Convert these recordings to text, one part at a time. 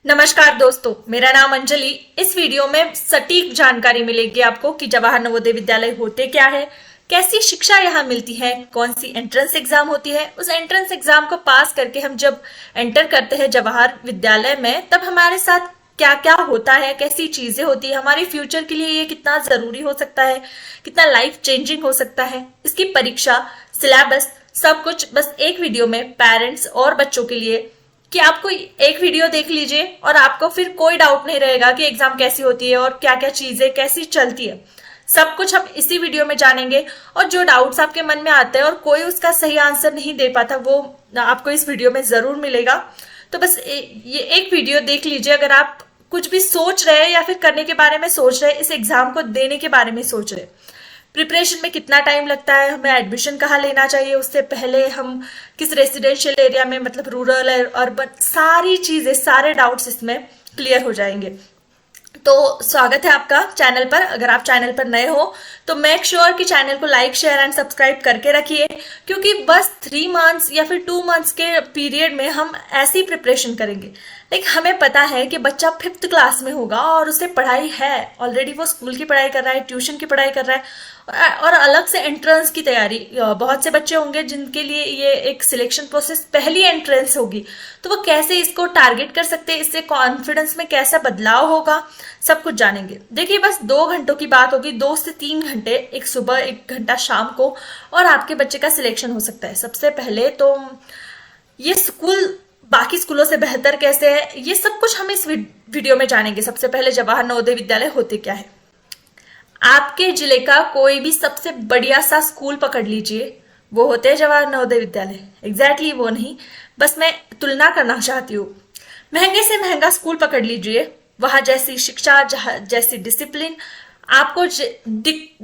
नमस्कार दोस्तों, मेरा नाम अंजलि। इस वीडियो में सटीक जानकारी मिलेगी आपको कि जवाहर नवोदय विद्यालय होते क्या है, कैसी शिक्षा यहाँ मिलती है, कौन सी एंट्रेंस एग्जाम होती है। उस एंट्रेंस एग्जाम को पास करके हम जब एंटर करते हैं जवाहर विद्यालय में, तब हमारे साथ क्या क्या होता है, कैसी चीजें होती है, हमारे फ्यूचर के लिए ये कितना जरूरी हो सकता है, कितना लाइफ चेंजिंग हो सकता है, इसकी परीक्षा, सिलेबस, सब कुछ बस एक वीडियो में पेरेंट्स और बच्चों के लिए कि आपको एक वीडियो देख लीजिए और आपको फिर कोई डाउट नहीं रहेगा कि एग्जाम कैसी होती है और क्या क्या चीजें कैसी चलती है। सब कुछ हम इसी वीडियो में जानेंगे। और जो डाउट्स आपके मन में आते हैं और कोई उसका सही आंसर नहीं दे पाता, वो आपको इस वीडियो में जरूर मिलेगा। तो बस ये एक वीडियो देख लीजिए। अगर आप कुछ भी सोच रहे हैं या फिर करने के बारे में सोच रहे हैं, इस एग्जाम को देने के बारे में सोच रहे हैं, प्रिपरेशन में कितना टाइम लगता है, हमें एडमिशन कहाँ लेना चाहिए, उससे पहले हम किस रेसिडेंशियल एरिया में, मतलब रूरल है अर्बन, सारी चीजें, सारे डाउट्स इसमें क्लियर हो जाएंगे। तो स्वागत है आपका चैनल पर। अगर आप चैनल पर नए हो तो मेक श्योर कि चैनल को लाइक, शेयर एंड सब्सक्राइब करके रखिए, क्योंकि बस 3 मंथ्स या फिर 2 मंथ्स के पीरियड में हम ऐसी प्रिपरेशन करेंगे। लाइक हमें पता है कि बच्चा 5th क्लास में होगा और उसे पढ़ाई है, ऑलरेडी वो स्कूल की पढ़ाई कर रहा है, ट्यूशन की पढ़ाई कर रहा है और अलग से एंट्रेंस की तैयारी। बहुत से बच्चे होंगे जिनके लिए ये एक सिलेक्शन प्रोसेस पहली एंट्रेंस होगी, तो वो कैसे इसको टारगेट कर सकते हैं, इससे कॉन्फिडेंस में कैसा बदलाव होगा, सब कुछ जानेंगे। देखिए, बस 2 घंटों की बात होगी, 2 से 3 घंटे, एक सुबह 1 घंटा शाम को, और आपके बच्चे का सिलेक्शन हो सकता है। सबसे पहले तो ये स्कूल बाकी स्कूलों से बेहतर कैसे है, ये सब कुछ हम इस वीडियो में जानेंगे। सबसे पहले जवाहर नवोदय विद्यालय होते क्या है। आपके जिले का कोई भी सबसे बढ़िया सा स्कूल पकड़ लीजिए, वो होते हैं जवाहर नवोदय विद्यालय। एग्जैक्टली वो नहीं, बस मैं तुलना करना चाहती हूँ। महंगे से महंगा स्कूल पकड़ लीजिए, वहां जैसी शिक्षा, जैसी डिसिप्लिन आपको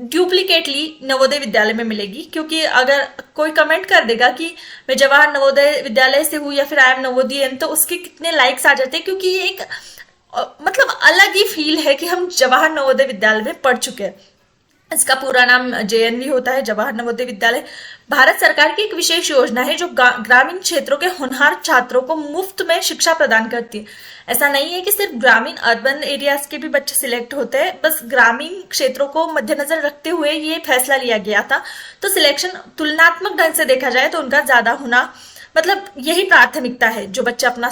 डुप्लीकेटली नवोदय विद्यालय में मिलेगी। क्योंकि अगर कोई कमेंट कर देगा कि मैं जवाहर नवोदय विद्यालय से हूँ या फिर आई एम नवोदयन, तो उसके कितने लाइक्स आ जाते हैं, क्योंकि ये एक मतलब अलग ही फील है कि हम जवाहर नवोदय विद्यालय में पढ़ चुके हैं। इसका पूरा नाम जेएनवी होता है, जवाहर नवोदय विद्यालय। भारत सरकार की एक विशेष योजना है जो ग्रामीण क्षेत्रों के होनहार छात्रों को मुफ्त में शिक्षा प्रदान करती है। ऐसा नहीं है कि सिर्फ ग्रामीण अर्बन एरियाज के भी बच्चे सिलेक्ट होते हैं, बस ग्रामीण क्षेत्रों को मद्देनजर रखते हुए ये फैसला लिया गया था। तो सिलेक्शन तुलनात्मक ढंग से देखा जाए तो उनका ज्यादा होना, मतलब यही प्राथमिकता है। जो बच्चे अपना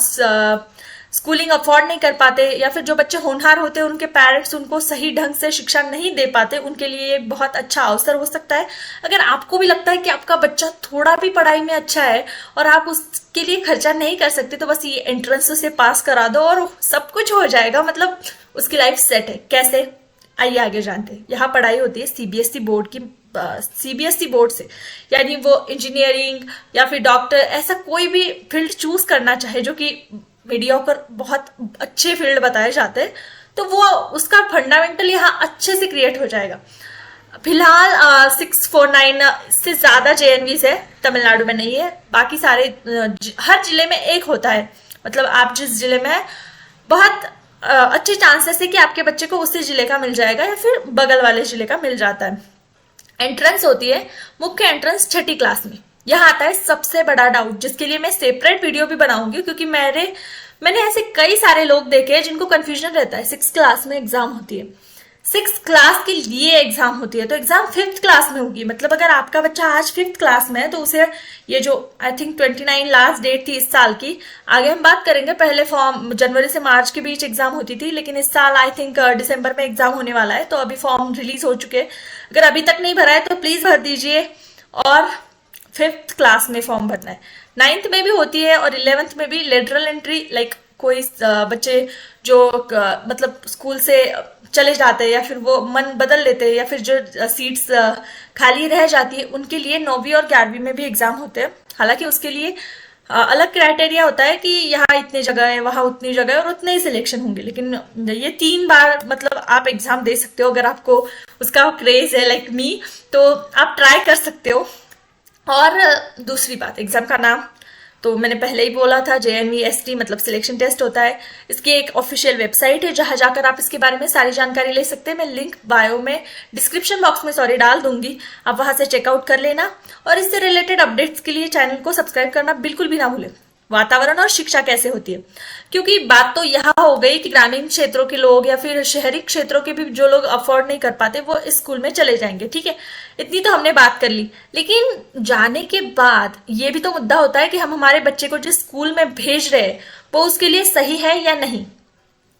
स्कूलिंग अफोर्ड नहीं कर पाते या फिर जो बच्चे होनहार होते हैं, उनके पेरेंट्स उनको सही ढंग से शिक्षा नहीं दे पाते, उनके लिए ये बहुत अच्छा अवसर हो सकता है। अगर आपको भी लगता है कि आपका बच्चा थोड़ा भी पढ़ाई में अच्छा है और आप उसके लिए खर्चा नहीं कर सकते, तो बस ये एंट्रेंस से पास करा दो और सब कुछ हो जाएगा, मतलब उसकी लाइफ सेट है। कैसे, आइए आगे जानते हैं। यहाँ पढ़ाई होती है सीबीएसई बोर्ड की, सीबीएसई बोर्ड से, यानी वो इंजीनियरिंग या फिर डॉक्टर, ऐसा कोई भी फील्ड चूज करना चाहे जो कि मीडियोकर बहुत अच्छे फील्ड बताए जाते हैं, तो वो उसका फंडामेंटल यहाँ अच्छे से क्रिएट हो जाएगा। फिलहाल 649 से ज्यादा जेएनवीज है, तमिलनाडु में नहीं है। बाकी सारे हर जिले में एक होता है, मतलब आप जिस जिले में है, बहुत अच्छे चांसेस है कि आपके बच्चे को उसी जिले का मिल जाएगा या फिर बगल वाले जिले का मिल जाता है। एंट्रेंस होती है, मुख्य एंट्रेंस 6ठी क्लास में। यहाँ आता है सबसे बड़ा डाउट, जिसके लिए मैं सेपरेट वीडियो भी बनाऊंगी, क्योंकि मैंने ऐसे कई सारे लोग देखे हैं जिनको कंफ्यूजन रहता है। 6th क्लास में एग्जाम होती है, 6th क्लास के लिए एग्जाम होती है, तो एग्जाम 5th क्लास में होगी। मतलब अगर आपका बच्चा आज 5th क्लास में है तो उसे ये जो आई थिंक 29 लास्ट डेट थी इस साल की, आगे हम बात करेंगे। पहले फॉर्म जनवरी से मार्च के बीच एग्जाम होती थी, लेकिन इस साल आई थिंक दिसंबर में एग्जाम होने वाला है। तो अभी फॉर्म रिलीज हो चुके हैं, अगर अभी तक नहीं भरा है तो प्लीज भर दीजिए। और 5th क्लास में फॉर्म भरना है। 9th में भी होती है और 11th में भी लेटरल एंट्री, लाइक कोई बच्चे जो मतलब स्कूल से चले जाते हैं या फिर वो मन बदल लेते हैं या फिर जो सीट्स खाली रह जाती है, उनके लिए 9वीं और 11वीं में भी एग्जाम होते हैं। हालांकि उसके लिए अलग क्राइटेरिया होता है कि यहाँ इतनी जगह है, वहां उतनी जगह है और उतने ही सिलेक्शन होंगे। लेकिन ये 3 बार मतलब आप एग्जाम दे सकते हो, अगर आपको उसका क्रेज है लाइक मी, तो आप ट्राई कर सकते हो। और दूसरी बात, एग्जाम का नाम तो मैंने पहले ही बोला था, JNVST मतलब सिलेक्शन टेस्ट होता है। इसकी एक ऑफिशियल वेबसाइट है जहां जाकर आप इसके बारे में सारी जानकारी ले सकते हैं। मैं लिंक बायो में, डिस्क्रिप्शन बॉक्स में डाल दूंगी, आप वहां से चेकआउट कर लेना। और इससे रिलेटेड अपडेट्स के लिए चैनल को सब्सक्राइब करना बिल्कुल भी ना भूलें। वातावरण और शिक्षा कैसे होती है। क्योंकि बात तो यहाँ हो गई कि ग्रामीण क्षेत्रों के लोग या फिर शहरी क्षेत्रों के भी जो लोग अफोर्ड नहीं कर पाते वो इस स्कूल में चले जाएंगे, ठीक है, इतनी तो हमने बात कर ली। लेकिन जाने के बाद ये भी तो मुद्दा होता है कि हम हमारे बच्चे को जिस स्कूल में भेज रहे हैं वो उसके लिए सही है या नहीं।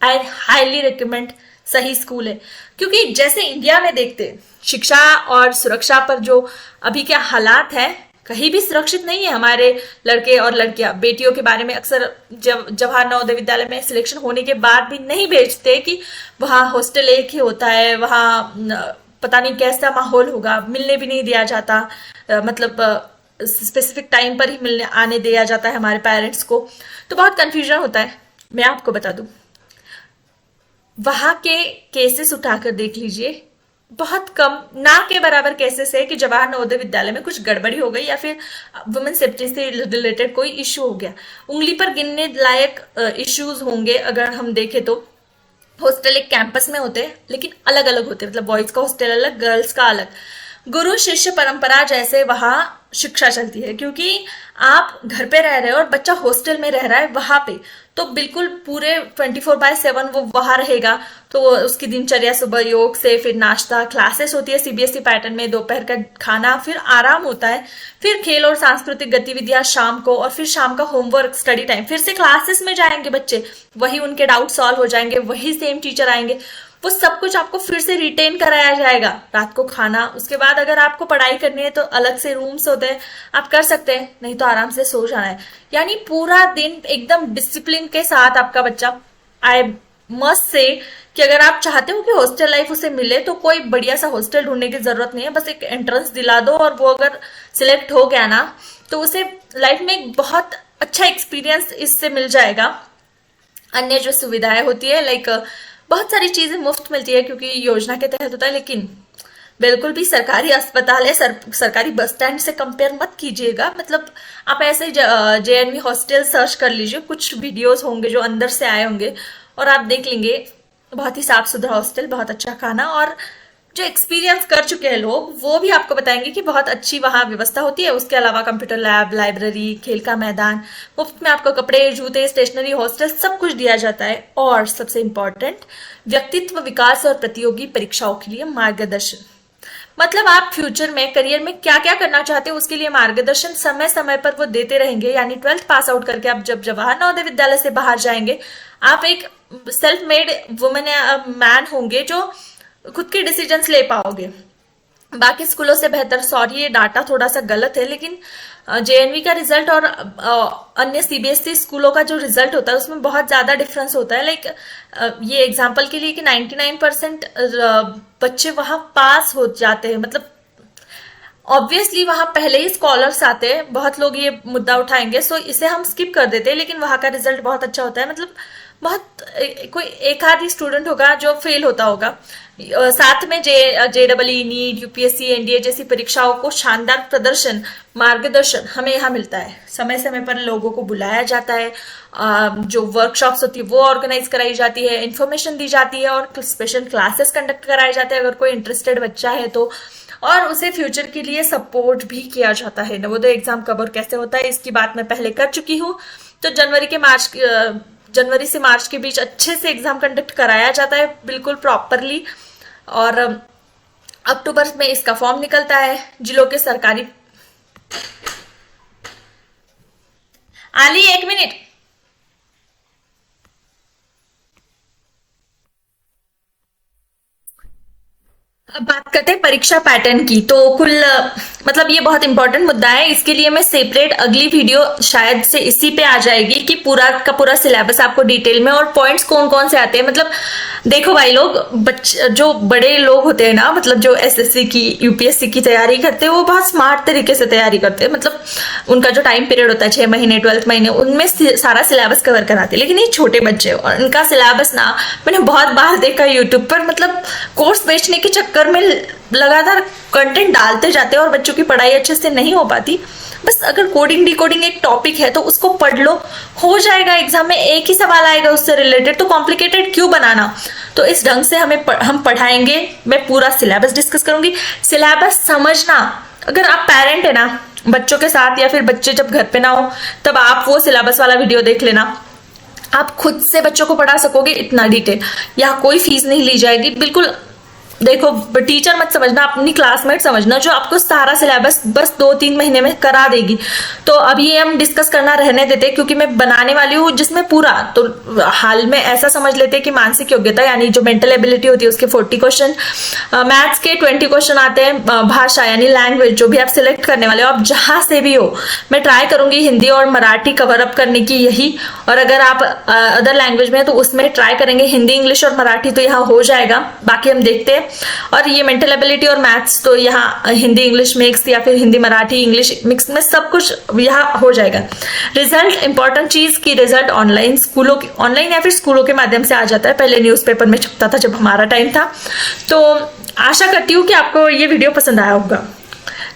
आई हाईली रिकमेंड सही स्कूल है, क्योंकि जैसे इंडिया में देखते हैं शिक्षा और सुरक्षा पर जो अभी क्या हालात है, कहीं भी सुरक्षित नहीं है। हमारे लड़के और लड़कियां, बेटियों के बारे में अक्सर जवाहर नवोदय विद्यालय में सिलेक्शन होने के बाद भी नहीं भेजते कि वहां हॉस्टल एक ही होता है, वहां पता नहीं कैसा माहौल होगा, मिलने भी नहीं दिया जाता, मतलब स्पेसिफिक टाइम पर ही मिलने आने दिया जाता है हमारे पेरेंट्स को, तो बहुत कंफ्यूजन होता है। मैं आपको बता दूं, वहां के केसेस उठाकर देख लीजिए, बहुत कम, ना के बराबर केसेस है कि जवाहर नवोदय विद्यालय में कुछ गड़बड़ी हो गई या फिर वुमेन सेफ्टी से रिलेटेड कोई इश्यू हो गया। उंगली पर गिनने लायक इश्यूज होंगे अगर हम देखें तो। हॉस्टल एक कैंपस में होते हैं लेकिन अलग अलग होते हैं, मतलब बॉयज का हॉस्टल अलग, गर्ल्स का अलग। गुरु शिष्य परंपरा जैसे वहां शिक्षा चलती है, क्योंकि आप घर पे रह रहे हो और बच्चा हॉस्टल में रह रहा है वहां पे, तो बिल्कुल पूरे 24/7 वो वहां रहेगा। तो उसकी दिनचर्या सुबह योग से, फिर नाश्ता, क्लासेस होती है सीबीएसई पैटर्न में, दोपहर का खाना, फिर आराम होता है, फिर खेल और सांस्कृतिक गतिविधियां शाम को, और फिर शाम का होमवर्क, स्टडी टाइम, फिर से क्लासेस में जाएंगे बच्चे, वही उनके डाउट सॉल्व हो जाएंगे, वही सेम टीचर आएंगे, वो सब कुछ आपको फिर से रिटेन कराया जाएगा। रात को खाना, उसके बाद अगर आपको पढ़ाई करनी है तो अलग से रूम्स होते हैं, आप कर सकते हैं, नहीं तो आराम से सो जाना है। यानी पूरा दिन एकदम डिसिप्लिन के साथ आपका बच्चा, आई मस्ट से कि अगर आप चाहते हो कि हॉस्टल लाइफ उसे मिले तो कोई बढ़िया सा हॉस्टल ढूंढने की जरूरत नहीं है, बस एक एंट्रेंस दिला दो और वो अगर सिलेक्ट हो गया ना तो उसे लाइफ में एक बहुत अच्छा एक्सपीरियंस इससे मिल जाएगा। अन्य जो सुविधाएं होती है, लाइक बहुत सारी चीजें मुफ्त मिलती है क्योंकि योजना के तहत होता है, लेकिन बिल्कुल भी सरकारी अस्पताल है, सरकारी बस स्टैंड से कंपेयर मत कीजिएगा। मतलब आप ऐसे जेएनवी हॉस्टल सर्च कर लीजिए, कुछ वीडियोस होंगे जो अंदर से आए होंगे और आप देख लेंगे, बहुत ही साफ सुथरा हॉस्टल, बहुत अच्छा खाना, और जो एक्सपीरियंस कर चुके हैं लोग वो भी आपको बताएंगे कि बहुत अच्छी वहां व्यवस्था होती है। उसके अलावा कंप्यूटर लैब, लाइब्रेरी, खेल का मैदान, मुफ्त में आपको कपड़े, जूते, स्टेशनरी, हॉस्टल सब कुछ दिया जाता है। और सबसे इंपॉर्टेंट, व्यक्तित्व विकास और प्रतियोगी परीक्षाओं के लिए मार्गदर्शन। मतलब आप फ्यूचर में, करियर में क्या क्या करना चाहते हो उसके लिए मार्गदर्शन समय समय पर वो देते रहेंगे। यानी 12th पास आउट करके आप जब जवाहर नवोदय विद्यालय से बाहर जाएंगे, आप एक सेल्फ मेड वुमेन या मैन होंगे जो खुद के डिसीजंस ले पाओगे। बाकी स्कूलों से बेहतर, सॉरी ये डाटा थोड़ा सा गलत है, लेकिन जेएनवी का रिजल्ट और अन्य सीबीएसई स्कूलों का जो रिजल्ट होता है उसमें बहुत ज्यादा डिफरेंस होता है। लाइक ये एग्जांपल के लिए कि 99% बच्चे वहां पास हो जाते हैं। मतलब ऑब्वियसली वहां पहले ही स्कॉलर्स आते हैं, बहुत लोग ये मुद्दा उठाएंगे, सो इसे हम स्किप कर देते हैं, लेकिन वहां का रिजल्ट बहुत अच्छा होता है। मतलब बहुत कोई एक आध ही स्टूडेंट होगा जो फेल होता होगा। साथ में जेडब्ल्यू, नीट, यूपीएससी, एनडीए जैसी परीक्षाओं को शानदार प्रदर्शन, मार्गदर्शन हमें यहाँ मिलता है। समय समय पर लोगों को बुलाया जाता है, जो वर्कशॉप्स होती है वो ऑर्गेनाइज कराई जाती है, इन्फॉर्मेशन दी जाती है और स्पेशल क्लासेस कंडक्ट कराए जाते हैं अगर कोई इंटरेस्टेड बच्चा है तो, और उसे फ्यूचर के लिए सपोर्ट भी किया जाता है। नवोदय एग्जाम कब और कैसे होता है इसकी बात मैं पहले कर चुकी हूँ। तो जनवरी से मार्च के बीच अच्छे से एग्जाम कंडक्ट कराया जाता है, बिल्कुल प्रॉपरली, और अक्टूबर में इसका फॉर्म निकलता है। जिलों के सरकारी, आली एक मिनट, अब बात करते हैं परीक्षा पैटर्न की। तो कुल मतलब ये बहुत इंपॉर्टेंट मुद्दा है, इसके लिए मैं सेपरेट अगली वीडियो शायद से इसी पे आ जाएगी कि पूरा का पूरा सिलेबस आपको डिटेल में, और पॉइंट्स कौन कौन से आते हैं। मतलब देखो भाई लोग, जो बड़े लोग होते हैं ना, मतलब जो एसएससी की, यूपीएससी की तैयारी करते हैं, वो बहुत स्मार्ट तरीके से तैयारी करते हैं। मतलब उनका जो टाइम पीरियड होता है 6 महीने, 12 महीने, उनमें सारा सिलेबस कवर कराते हैं। लेकिन ये छोटे बच्चे और इनका सिलेबस ना, मैंने बहुत बार देखा यूट्यूब पर, मतलब कोर्स बेचने के चक्कर में लगातार कंटेंट डालते जाते हैं और बच्चों की पढ़ाई अच्छे से नहीं हो पाती। बस अगर कोडिंग डिकोडिंग एक टॉपिक है तो उसको पढ़ लो, हो जाएगा। एग्जाम में एक ही सवाल आएगा उससे रिलेटेड, तो कॉम्प्लिकेटेड क्यों बनाना। तो इस ढंग से हम पढ़ाएंगे। मैं पूरा सिलेबस डिस्कस करूंगी। सिलेबस समझना अगर आप पेरेंट है ना बच्चों के साथ, या फिर बच्चे जब घर पे ना हो तब आप वो सिलेबस वाला वीडियो देख लेना। आप खुद से बच्चों को पढ़ा सकोगे इतना डिटेल। यहाँ कोई फीस नहीं ली जाएगी, बिल्कुल। देखो, टीचर मत समझना, अपनी क्लासमेट समझना जो आपको सारा सिलेबस बस 2-3 महीने में करा देगी। तो अभी हम डिस्कस करना रहने देते क्योंकि मैं बनाने वाली हूँ जिसमें पूरा, तो हाल में ऐसा समझ लेते कि मानसिक योग्यता यानी जो मेंटल एबिलिटी होती है उसके 40 क्वेश्चन, मैथ्स के 20 क्वेश्चन आते हैं, भाषा यानी लैंग्वेज जो भी आप सिलेक्ट करने वाले हो, आप जहां से भी हो। मैं ट्राई करूंगी हिंदी और मराठी कवर अप करने की यही, और अगर आप अदर लैंग्वेज में तो उसमें ट्राई करेंगे हिंदी, इंग्लिश और मराठी, तो यहाँ हो जाएगा। बाकी हम देखते हैं। और ये मेंटल एबिलिटी और मैथ्स तो यहाँ हिंदी इंग्लिश मिक्स या फिर हिंदी मराठी इंग्लिश मिक्स में सब कुछ यहाँ हो जाएगा। रिजल्ट, इंपॉर्टेंट चीज की रिजल्ट ऑनलाइन स्कूलों के, ऑनलाइन या फिर स्कूलों के माध्यम से आ जाता है। पहले न्यूज़पेपर में छपता था जब हमारा टाइम था। तो आशा करती हूँ कि आपको ये वीडियो पसंद आया होगा।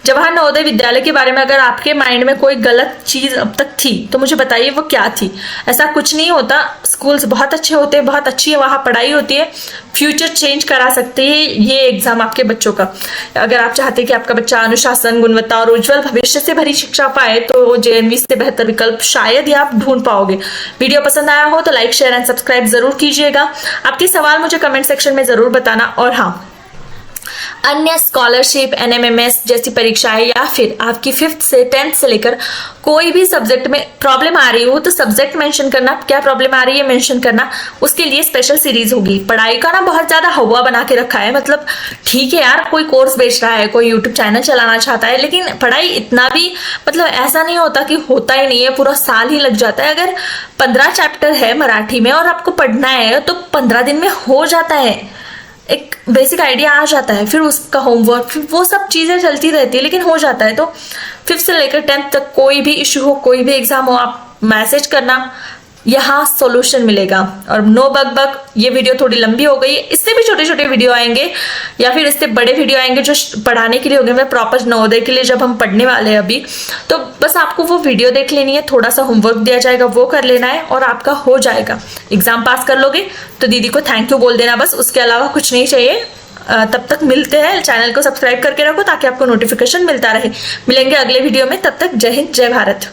जवाहर नवोदय विद्यालय के बारे में अगर आपके माइंड में कोई गलत चीज अब तक थी तो मुझे बताइए वो क्या थी। ऐसा कुछ नहीं होता, स्कूल्स बहुत अच्छे होते हैं, बहुत अच्छी है वहाँ पढ़ाई होती है, फ्यूचर चेंज करा सकते हैं ये एग्जाम आपके बच्चों का। अगर आप चाहते हैं कि आपका बच्चा अनुशासन, गुणवत्ता और उज्जवल भविष्य से भरी शिक्षा पाए तो जेएनवी से बेहतर विकल्प शायद ही आप ढूंढ पाओगे। वीडियो पसंद आया हो तो लाइक, शेयर एंड सब्सक्राइब जरूर कीजिएगा। आपके सवाल मुझे कमेंट सेक्शन में जरूर बताना। और हाँ, अन्य स्कॉलरशिप, एनएमएमएस जैसी परीक्षाएं या फिर आपकी 5th से 10th से लेकर कोई भी सब्जेक्ट में प्रॉब्लम आ रही हो तो सब्जेक्ट मेंशन करना, क्या प्रॉब्लम आ रही है मेंशन करना, उसके लिए स्पेशल सीरीज होगी। पढ़ाई का ना बहुत ज्यादा हवा बना के रखा है, मतलब ठीक है यार, कोई कोर्स बेच रहा है, कोई यूट्यूब चैनल चलाना चाहता है, लेकिन पढ़ाई इतना भी मतलब ऐसा नहीं होता कि होता ही नहीं है, पूरा साल ही लग जाता है। अगर 15 चैप्टर है मराठी में और आपको पढ़ना है तो 15 दिन में हो जाता है, एक बेसिक आइडिया आ जाता है, फिर उसका होमवर्क, फिर वो सब चीज़ें चलती रहती है, लेकिन हो जाता है। तो 5th से लेकर 10th तक कोई भी इशू हो, कोई भी एग्जाम हो, आप मैसेज करना, यहाँ सॉल्यूशन मिलेगा। और नो बग बग, ये वीडियो थोड़ी लंबी हो गई है, इससे भी छोटे छोटे वीडियो आएंगे या फिर इससे बड़े वीडियो आएंगे जो पढ़ाने के लिए होंगे। मैं प्रॉपर नवोदय के लिए जब हम पढ़ने वाले हैं अभी, तो बस आपको वो वीडियो देख लेनी है, थोड़ा सा होमवर्क दिया जाएगा वो कर लेना है और आपका हो जाएगा। एग्जाम पास कर लोगे तो दीदी को थैंक यू बोल देना, बस उसके अलावा कुछ नहीं चाहिए। तब तक मिलते हैं, चैनल को सब्सक्राइब करके रखो ताकि आपको नोटिफिकेशन मिलता रहे। मिलेंगे अगले वीडियो में, तब तक जय हिंद, जय भारत।